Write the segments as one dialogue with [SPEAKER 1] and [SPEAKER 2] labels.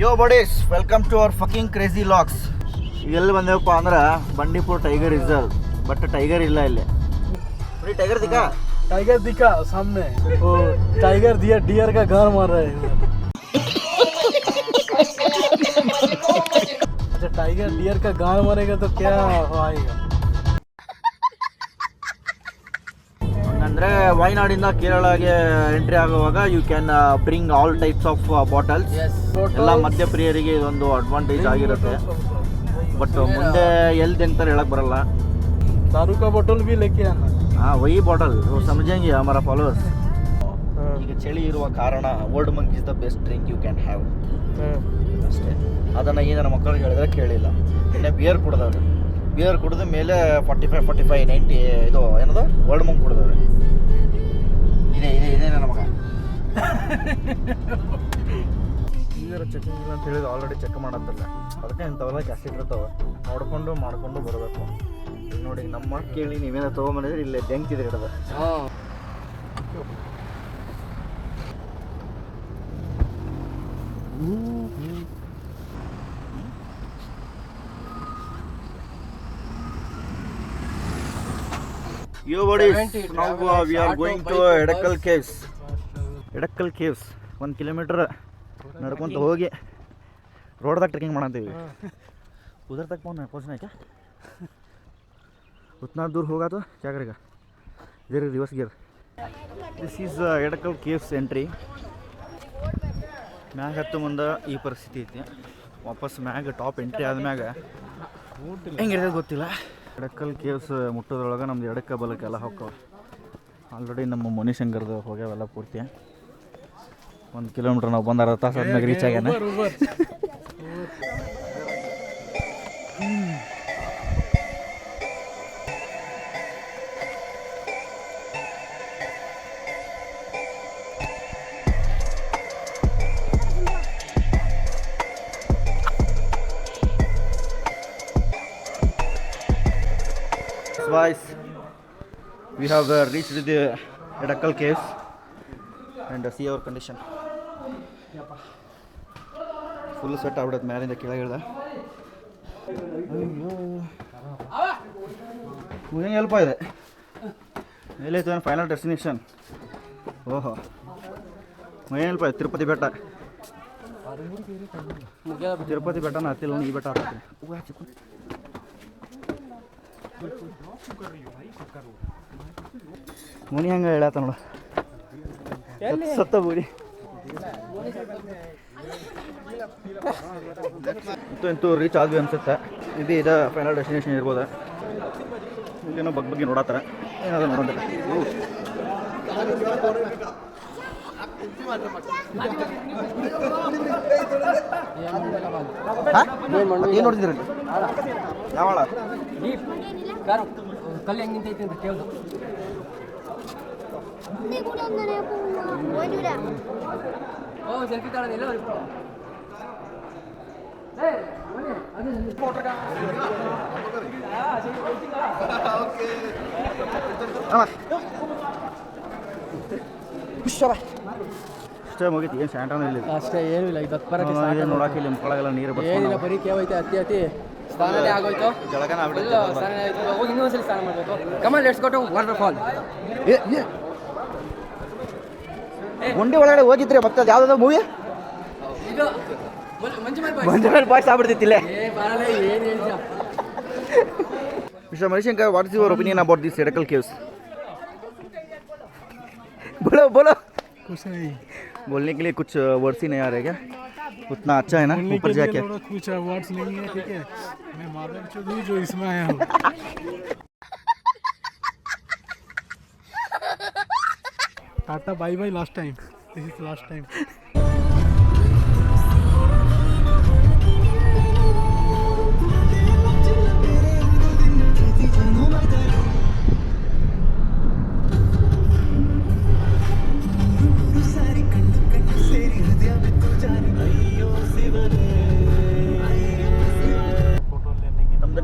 [SPEAKER 1] Yo buddies, welcome to our fucking crazy locks. ಎಲ್ಲಿ ಬಂದೇವಪ್ಪ ಅಂದ್ರೆ Bandipur tiger reserve. But tiger ಇಲ್ಲ ಇಲ್ಲಿ. ಟೈಗರ್ ದಿಕ್ಕಾ
[SPEAKER 2] टाइगर दिखा सामने, वो टाइगर दिया डियर का गार मार रहा है. अच्छा, टाइगर डियर का गार मारेगा तो क्या आएगा?
[SPEAKER 1] ಅಂದರೆ ವಾಯ್ನಾಡಿಂದ ಕೇರಳಗೆ ಎಂಟ್ರಿ ಆಗುವಾಗ you can bring all types of bottles. ಎಲ್ಲ ಮದ್ಯಪ್ರಿಯರಿಗೆ ಇದೊಂದು ಅಡ್ವಾಂಟೇಜ್ ಆಗಿರುತ್ತೆ. ಬಟ್ ಮುಂದೆ ಎಲ್ಲಿ ಅಂತಾರೆ ಹೇಳಕ್ ಬರಲ್ಲ.
[SPEAKER 2] दारू का बोतल भी लेके आना.
[SPEAKER 1] हाँ वही बॉटल वो समझेंगे हमारा फॉलोअर्स. ಈಗ ಚಳಿ ಇರುವ ಕಾರಣ Old Monk is the best drink you can have ಅಷ್ಟೇ. ಅದನ್ನು ಈ ನನ್ನ ಮಕ್ಕಳಿಗೆ ಹೇಳಿದ್ರೆ ಕೇಳಿಲ್ಲ. ಇನ್ನೇ ಬಿಯರ್ ಕುಡ್ದವ್ರೆ. ಬಿಯರ್ ಕುಡಿದ ಮೇಲೆ 45 90 ಇದು ಏನದು ಓಲ್ಡ್ ಮಂಕ್ ಕುಡ್ದವ್ರೆ. ಇದೇ ನನ್ನ ಮಗ. ಇದರ ಚೆಕಿಂಗ್ ಇಲ್ಲ ಅಂತ ಹೇಳಿದ್ರೆ ಆಲ್ರೆಡಿ ಚೆಕ್ ಮಾಡತ್ತಲ್ಲ. ಅದಕ್ಕೆ ಇಂಥವೆಲ್ಲ ಕ್ಯಾಸೆಟ್ ಇರ್ತಾವೆ, ನೋಡ್ಕೊಂಡು ಮಾಡ್ಕೊಂಡು ಬರಬೇಕು. ನೋಡಿ ನಮ್ಮ ಕೇಳಿ ನೀವೇನೋ ತೊಗೊಂಬಂದಿದ್ರೆ ಇಲ್ಲೇ ಬೆಂಕಿದ್ರೆ ಹಿಡ್ದ. Yo buddies, now we are going to Edakal Caves. Edakal Caves 1 kilometre ನಡ್ಕೊಂತ ಹೋಗಿ ರೋಡ್ದಾಗ ಟ್ರೆಕಿಂಗ್ ಮಾಡಂತೀವಿ. उधर तक पहुँचना है क्या? उतना दूर होगा तो क्या करेगा? इधर reverse gear. This is Edakkal caves entry. ಮ್ಯಾಗ ಹತ್ತು ಮುಂದೆ ಈ ಪರಿಸ್ಥಿತಿ ಐತಿ. ವಾಪಸ್ ಮ್ಯಾಗ ಟಾಪ್ ಎಂಟ್ರಿ ಆದ್ಮ್ಯಾಗ ಹೆಂಗಿರ್ತದೆ ಗೊತ್ತಿಲ್ಲ. ಎಡಕಲ್ ಕೇವ್ಸ್ ಮುಟ್ಟೋದ್ರೊಳಗೆ ನಮ್ದು ಎಡಕ್ಕ ಬಲಕ್ಕೆಲ್ಲ ಹೋಗ್ತಾವೆ. ಆಲ್ರೆಡಿ ನಮ್ಮ ಮುನಿಶಂಕರ್ದು ಹೋಗ್ಯಾವೆಲ್ಲ ಪೂರ್ತಿ. 1 ಕಿಲೋಮೀಟ್ರ್ ನಾವು ಬಂದು 60 ತಾಸು ಆದ್ಮ್ಯಾಗ ರೀಚ್ ಆಗ್ಯಾನ. Guys, we have reached the Edakal Caves and see our condition. Full sweat ಆಗ್ಬಿಡುತ್ತೆ ಮ್ಯಾಲಿಂದ ಕೆಳಗೆ ಇಳ್ದ. ಮುಂದೆ ಸ್ವಲ್ಪ ಇದೆ. ಎಲ್ಲೈತೆ ಫೈನಲ್ ಡೆಸ್ಟಿನೇಷನ್? ಓಹೋ, ಸ್ವಲ್ಪ ತಿರುಪತಿ ಬೆಟ್ಟ. ತಿರುಪತಿ ಬೆಟ್ಟನ ಹತ್ತಿಲ್ಲ, ಈ ಬೆಟ್ಟ ಹತ್ತೀನಿ. ಮುನಿ ಹಂಗೆ ಹೇಳತ್ತ ನೋಡ, ಸತ್ತ ಬೂಡಿ. ಇಂತೂ ರೀಚ್ ಆದ್ವಿ ಅನ್ಸುತ್ತೆ. ಇದು ಫೈನಲ್ ಡೆಸ್ಟಿನೇಷನ್ ಇರ್ಬೋದ. ಇಲ್ಲೇನೋ ಬಗ್ಗೆ ನೋಡತ್ತಾರೆ, ಏನಾದ್ರು ನೋಡೋದಿಲ್ಲ. ಏನು ನೋಡ್ತಿದ್ರಿ? ಯಾವಳ
[SPEAKER 2] ಕಲ್ಲು ಹೆಂಗೆ ನಿಂತೈತಿ ಅಂತ ಕೇಳ್ದು. ಓ ಸೆಲ್ಫಿ ತಗೊಳ್ಳೋದಿಲ್ಲ.
[SPEAKER 1] ಅಷ್ಟೇ ಮುಗೀತಿ. ಏನು ಸ್ಯಾಂಟಾನ ಇಲ್ಲ,
[SPEAKER 2] ಅಷ್ಟೇ ಏನೂ ಇಲ್ಲ. ಇದು
[SPEAKER 1] ನೋಡಕ್ಕೆ ಇಲ್ಲಿ ಮುಕ್ಕೊಳಗೆಲ್ಲ ನೀರು
[SPEAKER 2] ಏನಿಲ್ಲ, ಬರೀ ಕೇವೈತೆ ಅತಿ ಸ್ನಾನನೇ ಆಗೋಯ್ತು.
[SPEAKER 1] ಜಳಕನ
[SPEAKER 2] ಸ್ನಾನ ಆಯ್ತು. ಹೋಗಿ ಇನ್ನೊಂದ್ಸಲಿ ಸ್ನಾನ ಮಾಡಬೇಕು. Kamal let's go to waterfall.
[SPEAKER 1] ಗುಂಡಿ ಒಳಗಡೆ ಹೋಗಿದ್ರೆ ಮತ್ತೆ ಅದು ಯಾವುದಾದ್ರು ಮೂವಿ
[SPEAKER 2] ಇದು
[SPEAKER 1] ಮಂಜುಮಲ್ ಬಾಯ್ಸ್ ಆಗ್ಬಿಡ್ತಿತ್ತಿಲ್ಲ.
[SPEAKER 2] ಏನು
[SPEAKER 1] Mr. Manishankar, what is your opinion about these Edakal Caves? बोलो
[SPEAKER 2] कुछ नहीं
[SPEAKER 1] बोलने के लिए कुछ वर्ड्स ही नहीं आ रहे क्या? उतना अच्छा है ना ऊपर जाके?
[SPEAKER 2] कुछ वर्ड्स नहीं है, ठीक है. मैं माधव चौधरी जो इसमें आया हूँ. Tata bye bye, last time. This is last time.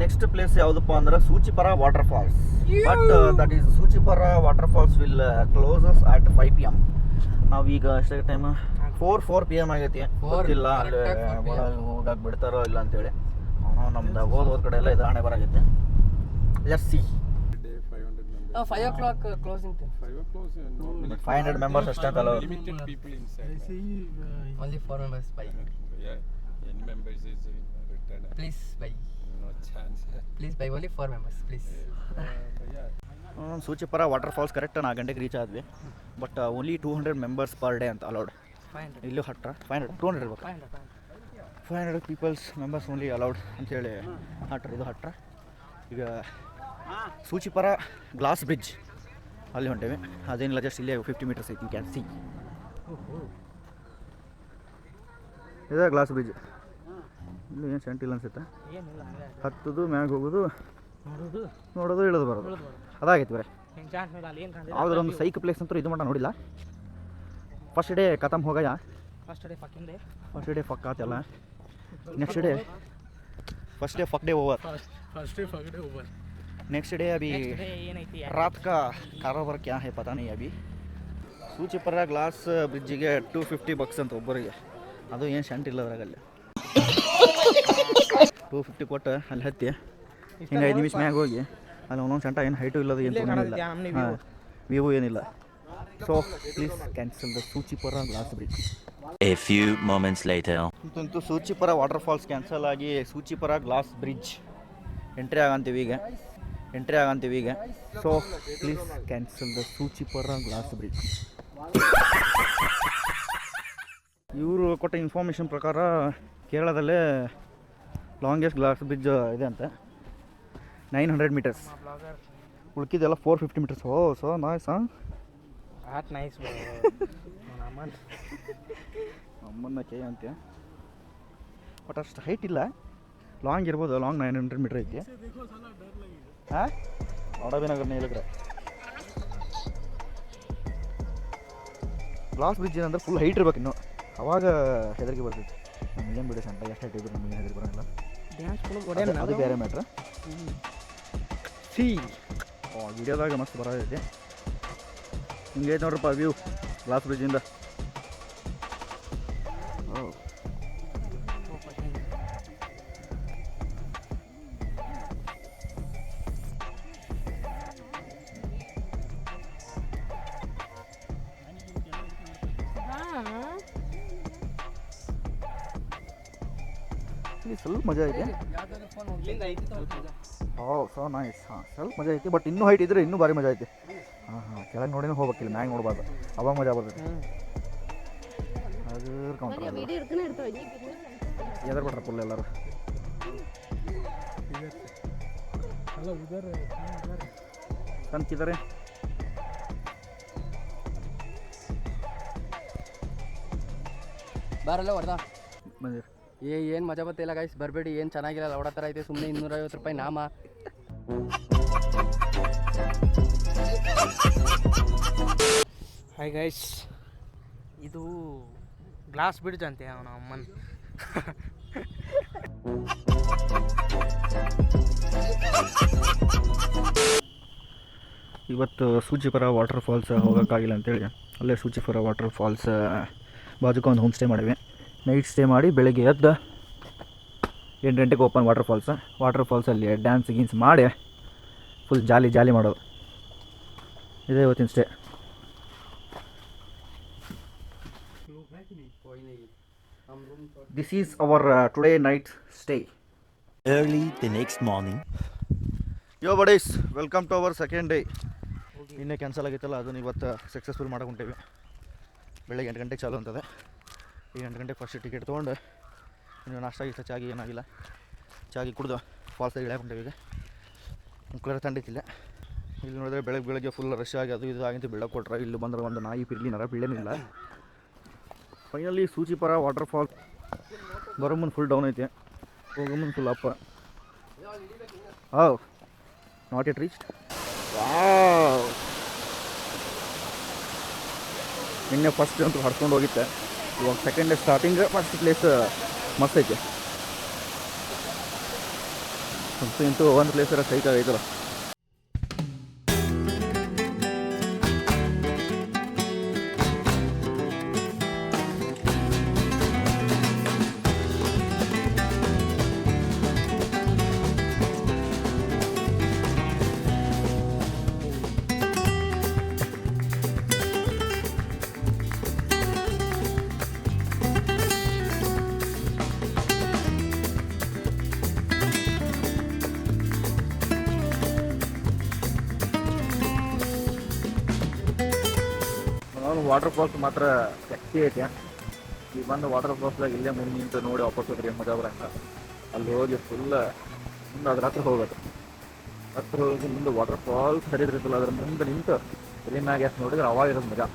[SPEAKER 1] Next place ಯಾವುದಪ್ಪ ಅಂದ್ರೆ Soochipara water falls. But that is Soochipara water falls will closes at 5 PM. ನಾವೀಗ ಅಷ್ಟೇ ಟೈಮ್ 4 PM ಆಗೈತಿ. ಗೊತ್ತಿಲ್ಲ ಅಲ್ಲಿ ಒಳಗೆ ಹೋಗಕ್ಕೆ ಬಿಡ್ತಾರೋ ಇಲ್ಲ ಅಂತೇಳಿ. ನಮ್ದು ಹೋದ ಕಡೆ ಎಲ್ಲ ಇದು ಹಣೆ ಬರಾಗೈತೆ. Let's see.
[SPEAKER 3] 5 o'clock closing time.
[SPEAKER 1] 500 members ಅಷ್ಟೇ ಅಂತಲ್ಲ.
[SPEAKER 4] Limited people inside.
[SPEAKER 3] Only 4 members buy.
[SPEAKER 4] Yeah, N members is returned.
[SPEAKER 3] Please buy.
[SPEAKER 4] No chance.
[SPEAKER 3] Please buy. Only 4 members, please.
[SPEAKER 1] Soochipara water falls correct 4 ಗಂಟೆಗೆ ರೀಚ್ ಆದ್ವಿ. But only 200 members per day ಅಂತ allowed.
[SPEAKER 3] 500.
[SPEAKER 1] ಇಲ್ಲೂ ಹತ್ರ 200 ಇರ್ಬೇಕು. 500 people's members only allowed ಅಂತೇಳಿ ಹತ್ರ. ಇದು ಹತ್ರ. ಈಗ ಸೂಚಿಪುರ ಗ್ಲಾಸ್ ಬ್ರಿಡ್ಜ್ ಅಲ್ಲಿ ಹೊಂಟೇವೆ. ಅದೇನಿಲ್ಲ, ಜಸ್ಟ್ ಇಲ್ಲೇ 50 ಮೀಟರ್ಸ್ ಐತಿ. ಕ್ಯಾನ್ ಸಿ ಇದೆ ಗ್ಲಾಸ್ ಬ್ರಿಡ್ಜ್. ಇಲ್ಲಿ ಏನು ಸೆಂಟಿಲ್ಲ ಅನ್ಸುತ್ತೆ. ಹತ್ತದು ಮ್ಯಾಗ ಹೋಗೋದು, ನೋಡೋದು, ಇಳೋದು ಬರೋದು ಅದಾಗೈತಿ ಬರೀ. ಯಾವ್ದಾರ ಒಂದು ಸೈಕ್ ಪ್ಲೇಸ್ ಅಂತೂ ಇದು ಮಟ್ಟ ನೋಡಿಲ್ಲ. ಫಸ್ಟ್ ಡೇ ಖತಮ್ ಹೋಗಯ್ಯ. ಫಸ್ಟ್ ಡೇ ಫಕ್ ಆತಲ್ಲ. Next day first day fuck day over. Next day अभी रात का कारोबार क्या है पता नहीं. अभी ಸೂಚಿಪುರ ಗ್ಲಾಸ್ ಬ್ರಿಡ್ಜಿಗೆ 250 bucks ಅಂತ ಒಬ್ಬರಿಗೆ. ಅದು ಏನು ಶಂಟ್ ಇಲ್ಲ ಅದ್ರಾಗಲ್ಲಿ. 250 ಕೊಟ್ಟು ಅಲ್ಲಿ ಹತ್ತಿ ಹಿಂಗೆ 5 ನಿಮಿಷ ಮ್ಯಾಗ ಹೋಗಿ ಅಲ್ಲಿ ಒಂದೊಂದು ಶಂಟ ಏನು ಹೈಟು ಇಲ್ಲದು ಏನು ತೊಗೊಂಡಿಲ್ಲ. ಹಾಂ, ವ್ಯೂ ಏನಿಲ್ಲ. So please cancel the Soochipara glass bridge.
[SPEAKER 5] A few moments later.
[SPEAKER 1] ಅಂತೂ ಸೂಚಿಪುರ ವಾಟರ್ ಫಾಲ್ಸ್ ಕ್ಯಾನ್ಸಲ್ ಆಗಿ ಸೂಚಿಪುರ ಗ್ಲಾಸ್ ಬ್ರಿಡ್ಜ್ ಎಂಟ್ರಿ ಆಗಂತೀವಿ ಈಗ. So please cancel the Soochipara glass bridge. ಇವರು ಕೊಟ್ಟ ಇನ್ಫಾರ್ಮೇಷನ್ ಪ್ರಕಾರ ಕೇರಳದಲ್ಲೇ ಲಾಂಗೆಸ್ಟ್ ಗ್ಲಾಸ್ ಬ್ರಿಡ್ಜ್ ಇದೆ ಅಂತ. 900 ಮೀಟರ್ಸ್. ಉಳ್ಕಿದೆಲ್ಲ 450 ಮೀಟರ್ಸ್. ಓ ಸೊ ನೈಸ್. ಹಾಂ,
[SPEAKER 3] ನೈಸ್.
[SPEAKER 1] ಅಮ್ಮನ್ನ ಕೈ ಅಂತೆ. ಬಟ್ ಅಷ್ಟು ಹೈಟ್ ಇಲ್ಲ. ಲಾಂಗ್ ಇರ್ಬೋದು. ಲಾಂಗ್ 900 ಮೀಟರ್ ಐತಿ. ಹಾಂ, ಒಡವಿನಗರನೇ ಹೇಳಿದ್ರೆ ಗ್ಲಾಸ್ ಬ್ರಿಡ್ಜ್ ಏನಂದ್ರೆ ಫುಲ್ ಹೈಟ್ ಇರ್ಬೇಕು. ಇನ್ನು ಅವಾಗ ಹೆದರಿಕೆ ಬರ್ತೈತಿ. ನಮಗೇನು ಬಿಡಿ ಸಂಟ ಎಷ್ಟು ಹೈಟ್ ಇದ್ರು ನಮಗೆ ಹೆದರಿಕೆ ಬರೋಂಗಿಲ್ಲ. ಅದು ಬೇರೆ ಮ್ಯಾಟ್ರ್. ಸಿ ವಿಡಿಯೋದಾಗ ಮಸ್ತ್ ಬರೋದೈತಿ. ಹಿಂಗೈತೆ ನೋಡ್ರಪ್ಪ ವ್ಯೂ ಗ್ಲಾಸ್ ಬ್ರಿಡ್ಜಿಂದ. ಇಲ್ಲಿ ಸ್ವಲ್ಪ ಮಜಾ ಐತೆ. ಓ ಸೊ ನೈಸ್. ಹಾಂ, ಸ್ವಲ್ಪ ಮಜಾ ಐತಿ. ಬಟ್ ಇನ್ನೂ ಹೈಟ್ ಇದ್ರೆ ಇನ್ನೂ ಭಾರಿ ಮಜಾ ಐತಿ. ಹಾಂ, ಕೆಳಗೆ ನೋಡಿನೂ ಹೋಗ್ಬೇಕಿಲ್ಲ, ಮ್ಯಾಗ ನೋಡ್ಬಾರ್ದು. ಅವಾಗ ಮಜಾ ಬರ್ತೈತಿ. ಅದು ಎದ್ರ ಬಿಟ್ರ ಫುಲ್ ಎಲ್ಲರೂ. ಕನ್ಕಿದ್ದಾರೆ.
[SPEAKER 3] ಬಾರಲ್ಲ ಹೊಡೆದ
[SPEAKER 1] ಬಂದಿರಿ.
[SPEAKER 3] ಏನು ಮಜಾ ಬರ್ತಿಲ್ಲ ಗೈಸ್, ಬರಬೇಡಿ. ಏನು ಚೆನ್ನಾಗಿಲ್ಲ, ಲೌಡ ಥರ ಐತೆ. ಸುಮ್ಮನೆ 250 ರೂಪಾಯಿ ನಾಮ.
[SPEAKER 6] ಹಾಯ್ ಗೈಸ್, ಇದು ಗ್ಲಾಸ್ ಬ್ರಿಡ್ಜ್ ಅಂತೆ ಅವನ ಅಮ್ಮನ್.
[SPEAKER 1] ಇವತ್ತು ಸೂಚಿಪುರ ವಾಟರ್ ಫಾಲ್ಸ್ ಹೋಗೋಕ್ಕಾಗಿಲ್ಲ ಅಂತೇಳಿ ಅಲ್ಲೇ ಸೂಚಿಪುರ ವಾಟರ್ ಫಾಲ್ಸ್ ಬಾಜುಕ ಒಂದು ಹೋಮ್ ಸ್ಟೇ ಮಾಡಿವಿ. ನೈಟ್ ಸ್ಟೇ ಮಾಡಿ ಬೆಳಗ್ಗೆ ಎದ್ದು 8 ಗಂಟೆಗೆ ಓಪನ್ ವಾಟರ್ ಫಾಲ್ಸಲ್ಲಿ ಡ್ಯಾನ್ಸ್ ಗೀನ್ಸ್ ಮಾಡಿ ಫುಲ್ ಜಾಲಿ ಮಾಡೋದು. ಇದೇ ಇವತ್ತಿನ stay. This is our today night stay.
[SPEAKER 5] Early the next morning.
[SPEAKER 1] Yo buddies, welcome to our second day. ಇನ್ನೇ ಕ್ಯಾನ್ಸಲ್ ಆಗಿತ್ತಲ್ಲ, ಅದನ್ನು ಇವತ್ತು ಸಕ್ಸಸ್ಫುಲ್ ಮಾಡಕೊಂಡೇವಿ. ಬೆಳಗ್ಗೆ 8 ಗಂಟೆಗೆ ಚಾಲು ಅಂತದೆ. ಈಗ 8 ಗಂಟೆಗೆ ಫಸ್ಟ್ ಟಿಕೆಟ್ ತೊಗೊಂಡು ಇನ್ನು ನಾಷ್ಟ ಗಿಷ್ಟ ಚಾಗಿ ಏನಾಗಿಲ್ಲ, ಚಾಗಿ ಕುಡ್ದು ಫಾಲ್ಸಾಗಿ ಇಳ್ಯಾಕೊಂಡೇವಿ. ಈಗ ಮುಕ್ಳರ ತಂಡಿತಿಲ್ಲ. ಇಲ್ಲಿ ನೋಡಿದ್ರೆ ಬೆಳಗ್ಗೆ ಫುಲ್ ರಶ್ ಆಗಿ ಅದು ಇದು ಆಗಿಂತ ಬೀಳಕ್ಕೆ ಕೊಟ್ರೆ ಇಲ್ಲಿ ಬಂದ್ರೆ ಒಂದು ನಾಯಿ ಪಿರ್ಲಿ ನರ ಬೀಳೇನಿಲ್ಲ. ಫೈನಲಿ ಸೂಚಿಪುರ ವಾಟರ್ ಫಾಲ್ ಬರೋ ಮುಂದೆ ಫುಲ್ ಡೌನ್ ಐತೆ, ಹೋಗೋ ಮುಂದೆ ಫುಲ್ ಅಪ್ಪ. Not at reached. ನಿನ್ನೆ ಫಸ್ಟ್ ಅಂತೂ ಹಡ್ಕೊಂಡು ಹೋಗಿತ್ತೆ. ಇವಾಗ second day starting. First place ಮಸ್ತ್ ಐತೆ. ಇಂತೂ ಒಂದು ಪ್ಲೇಸ್ ಸೈಕ್ ಆಗೈತಲ್ಲ. ವಾಟರ್ ಫಾಲ್ಸ್ ಮಾತ್ರ ಸೆಕ್ಸಿ ಐತಿ. ಈಗ ಬಂದು ವಾಟರ್ ಫಾಲ್ಸ್ದಾಗ ಇಲ್ಲೇ ಮುಂದೆ ನಿಂತು ನೋಡಿ ವಾಪಸ್ ಹೋಗ್ರಿ ಮಜಾ ಬರಂಗ. ಅಲ್ಲಿ ಹೋಗಿ ಫುಲ್ ಮುಂದೆ ಅದ್ರ ಹತ್ರ ಹೋಗೋದು. ಹತ್ರ ಹೋಗಿ ಮುಂದೆ ವಾಟರ್ ಫಾಲ್ಸ್ ಹರಿದ್ರಿರ್ತಲ್ಲ ಅದ್ರ ಮುಂದೆ ನಿಂತು ಮ್ಯಾಗ ಎಷ್ಟು ನೋಡಿದ್ರೆ ಅವಾಗ ಇರೋದು ಮಜಾ.